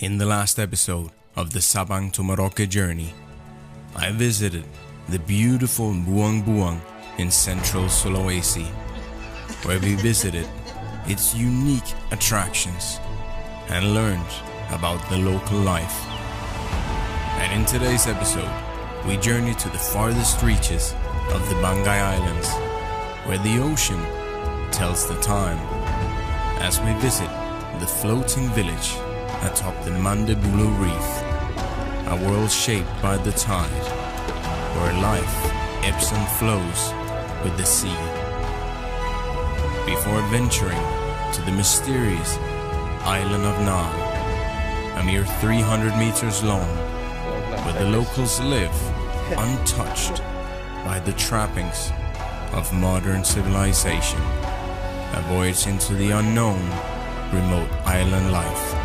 In the last episode of the Sabang to Merauke journey, I visited the beautiful Buang-Buang in central Sulawesi, where we visited its unique attractions and learned about the local life. And in today's episode, we journey to the farthest reaches of the Banggai Islands, where the ocean tells the time, as we visit the floating village atop the Mandebulu Reef, a world shaped by the tide, where life ebbs and flows with the sea. Before venturing to the mysterious island of Na, a mere 300 meters long, where the locals live untouched by the trappings of modern civilization, a voyage into the unknown, remote island life.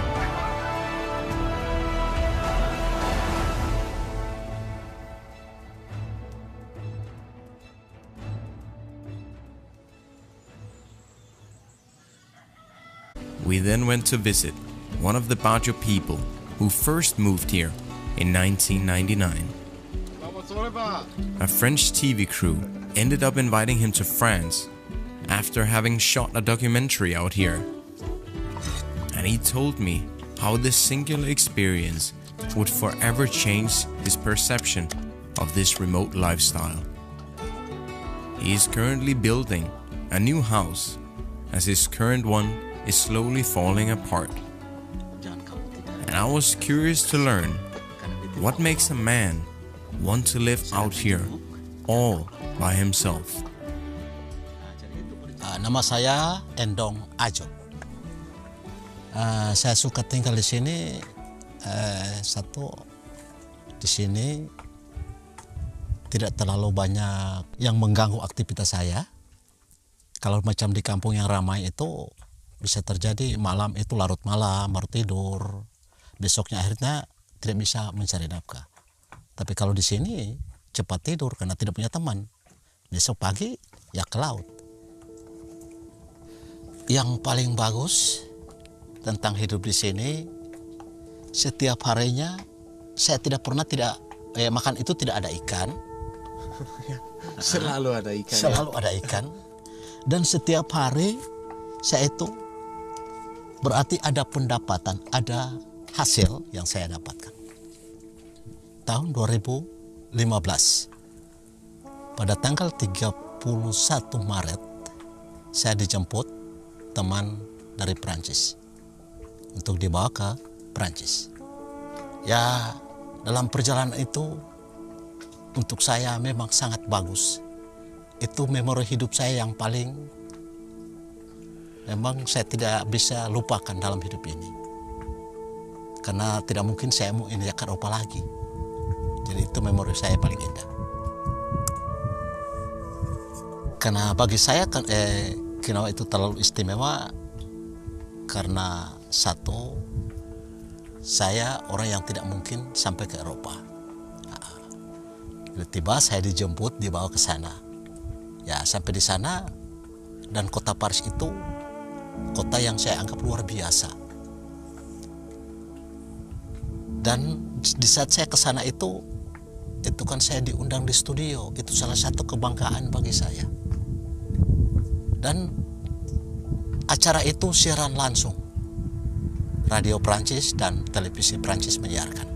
We then went to visit one of the Bajo people who first moved here in 1999. A French TV crew ended up inviting him to France after having shot a documentary out here. And he told me how this singular experience would forever change his perception of this remote lifestyle. He is currently building a new house as his current one is slowly falling apart. And I was curious to learn what makes a man want to live out here all by himself. Nama saya Endong Ajo. Saya suka tinggal di sini. Satu, di sini tidak terlalu banyak yang mengganggu aktivitas saya. Kalau macam di kampung yang ramai itu bisa terjadi malam itu larut malam, baru tidur. Besoknya akhirnya tidak bisa mencari nafkah. Tapi kalau di sini cepat tidur karena tidak punya teman. Besok pagi ya ke laut. Yang paling bagus tentang hidup di sini, setiap harinya saya tidak pernah makan itu tidak ada ikan. Selalu ada ikan. Selalu ada ikan. Dan setiap hari saya itu berarti ada pendapatan, ada hasil yang saya dapatkan. Tahun 2015, pada tanggal 31 Maret, saya dijemput teman dari Perancis untuk dibawa ke Perancis. Ya, dalam perjalanan itu untuk saya memang sangat bagus. Itu memori hidup saya yang paling memang saya tidak bisa lupakan dalam hidup ini. Karena tidak mungkin saya mau ini ke Eropa lagi. Jadi itu memori saya paling indah. Karena bagi saya kenapa itu terlalu istimewa, karena satu, saya orang yang tidak mungkin sampai ke Eropa. Tiba-tiba saya dijemput, dibawa ke sana. Ya, sampai di sana, dan kota Paris itu kota yang saya anggap luar biasa. Dan di saat saya ke sana itu kan saya diundang di studio. Itu salah satu kebanggaan bagi saya. Dan acara itu siaran langsung. Radio Perancis dan televisi Perancis menyiarkan.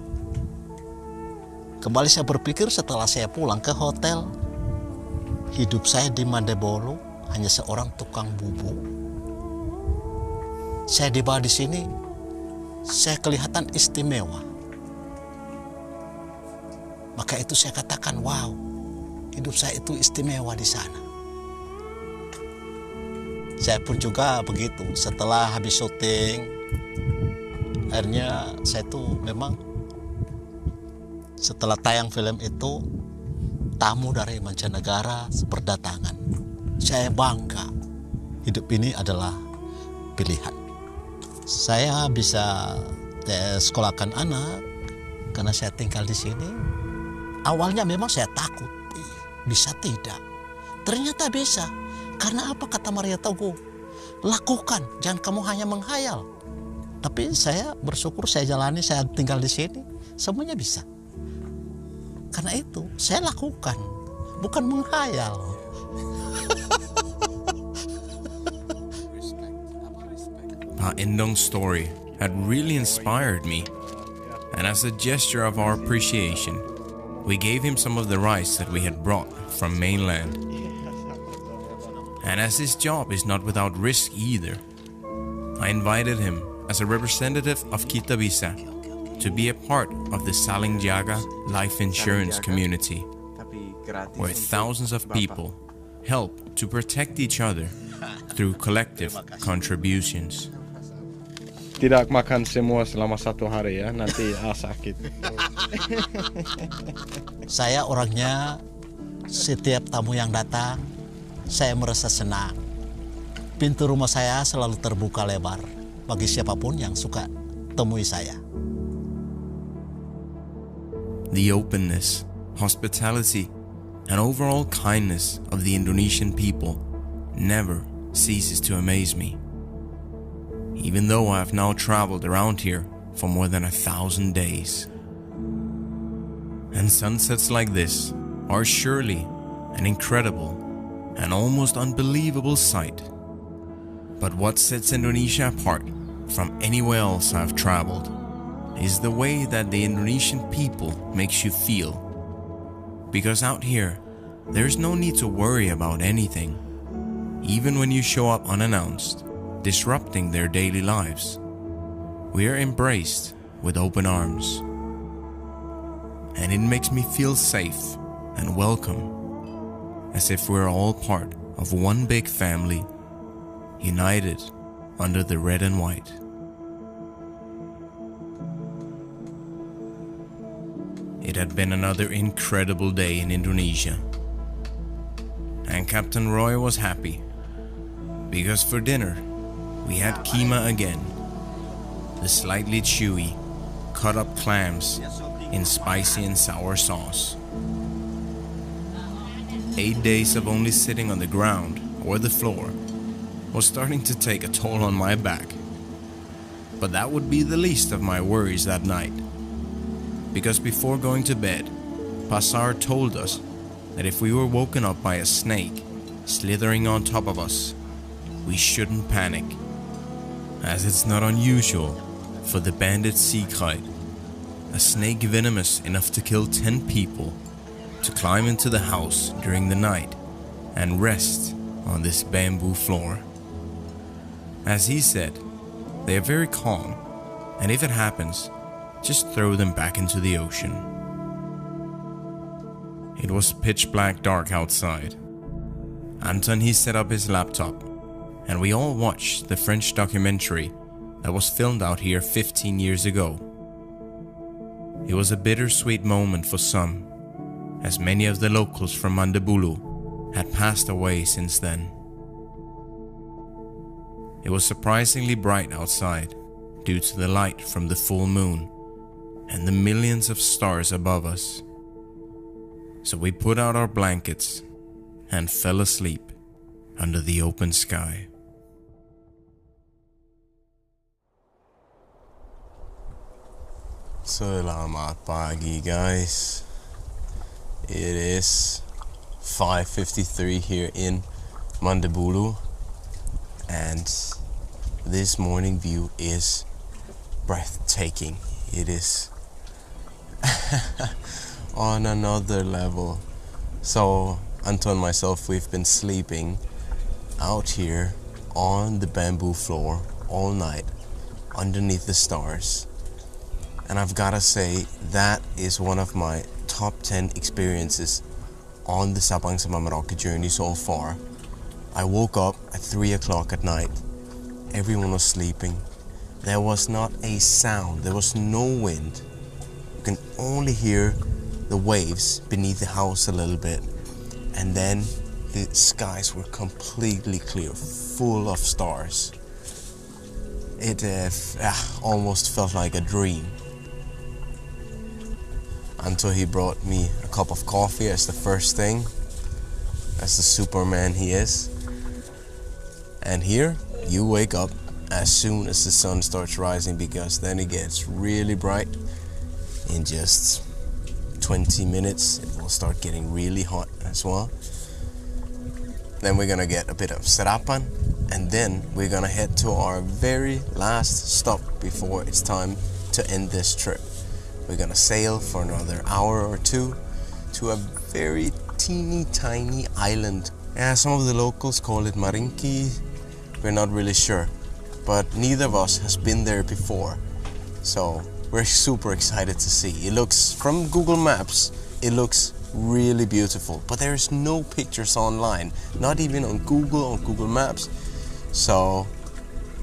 Kembali saya berpikir setelah saya pulang ke hotel, hidup saya di Mandebulu hanya seorang tukang bubuk. Saya dibawa di sini, saya kelihatan istimewa. Maka itu saya katakan, wow, hidup saya itu istimewa di sana. Saya pun juga begitu. Setelah habis syuting, akhirnya saya tuh memang setelah tayang film itu, tamu dari mancanegara berdatangan. Saya bangga. Hidup ini adalah pilihan. Saya bisa sekolahkan anak karena saya tinggal di sini. Awalnya memang saya takut, bisa tidak. Ternyata bisa. Karena apa kata Maria Teguh? Lakukan, jangan kamu hanya menghayal. Tapi saya bersyukur, saya jalani, saya tinggal di sini, semuanya bisa. Karena itu saya lakukan, bukan menghayal. Pa Endong's story had really inspired me, and as a gesture of our appreciation, we gave him some of the rice that we had brought from mainland. And as his job is not without risk either, I invited him as a representative of Kita Bisa to be a part of the Saling Jaga life insurance community, where thousands of people help to protect each other through collective contributions. Tidak makan semua selama 1 hari ya, nanti sakit. Saya orangnya, setiap tamu yang datang, saya merasa senang. Pintu rumah saya selalu terbuka lebar bagi siapapun yang suka temui saya. The openness, hospitality, and overall kindness of the Indonesian people never ceases to amaze me. Even though I have now traveled around here for more than 1,000 days. And sunsets like this are surely an incredible and almost unbelievable sight. But what sets Indonesia apart from anywhere else I've traveled is the way that the Indonesian people makes you feel. Because out here, there's no need to worry about anything. Even when you show up unannounced, disrupting their daily lives, we are embraced with open arms. And it makes me feel safe and welcome, as if we're all part of one big family, united under the red and white. It had been another incredible day in Indonesia, and Captain Roy was happy, because for dinner we had keema again, the slightly chewy, cut up clams in spicy and sour sauce. 8 days of only sitting on the ground or the floor was starting to take a toll on my back. But that would be the least of my worries that night, because before going to bed, Pasar told us that if we were woken up by a snake slithering on top of us, we shouldn't panic, as it's not unusual for the banded sea kite, a snake venomous enough to kill 10 people, to climb into the house during the night and rest on this bamboo floor. As he said, they are very calm, and if it happens, just throw them back into the ocean. It was pitch black dark outside. Anton, he set up his laptop, and we all watched the French documentary that was filmed out here 15 years ago. It was a bittersweet moment for some, as many of the locals from Mandebulu had passed away since then. It was surprisingly bright outside due to the light from the full moon and the millions of stars above us. So we put out our blankets and fell asleep under the open sky. Selamat pagi, guys. It is 5:53 here in Mandebulu, and this morning view is breathtaking. It is on another level. So Anton and myself, we've been sleeping out here on the bamboo floor all night underneath the stars. And I've gotta say, that is one of my top 10 experiences on the Sabang sama Merauke journey so far. I woke up at 3 o'clock at night. Everyone was sleeping. There was not a sound. There was no wind. You can only hear the waves beneath the house a little bit. And then the skies were completely clear, full of stars. It almost felt like a dream. Until he brought me a cup of coffee as the first thing, as the Superman he is. And here, you wake up as soon as the sun starts rising, because then it gets really bright. In just 20 minutes it will start getting really hot as well. Then we're gonna get a bit of sarapan, and then we're gonna head to our very last stop before it's time to end this trip. We're gonna sail for another hour or two to a very teeny tiny island. Yeah, some of the locals call it Marinki. We're not really sure, but neither of us has been there before, so we're super excited to see. It looks, from Google Maps, it looks really beautiful, but there's no pictures online, not even on Google Maps. So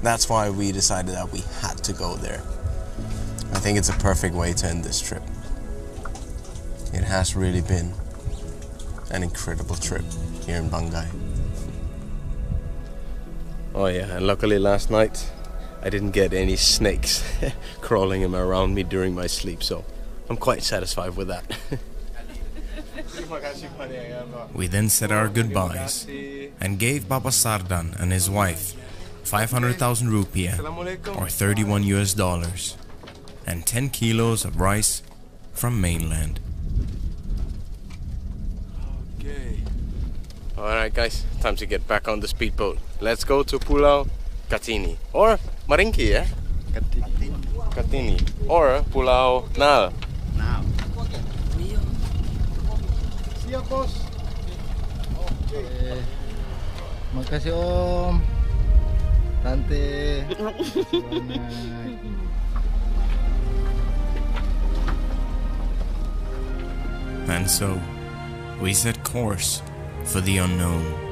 that's why we decided that we had to go there. I think it's a perfect way to end this trip. It has really been an incredible trip here in Banggai. Oh yeah, and luckily last night I didn't get any snakes crawling around me during my sleep, so I'm quite satisfied with that. We then said our goodbyes and gave Baba Sardan and his wife 500,000 rupiah, or $31, and 10 kilos of rice from mainland. Okay. Alright guys, time to get back on the speedboat. Let's go to Pulau Katini, or Marinki, yeah? Katini, or Pulau Nal. Siap bos. Oke. Makasih Om. Tante. And so, we set course for the unknown.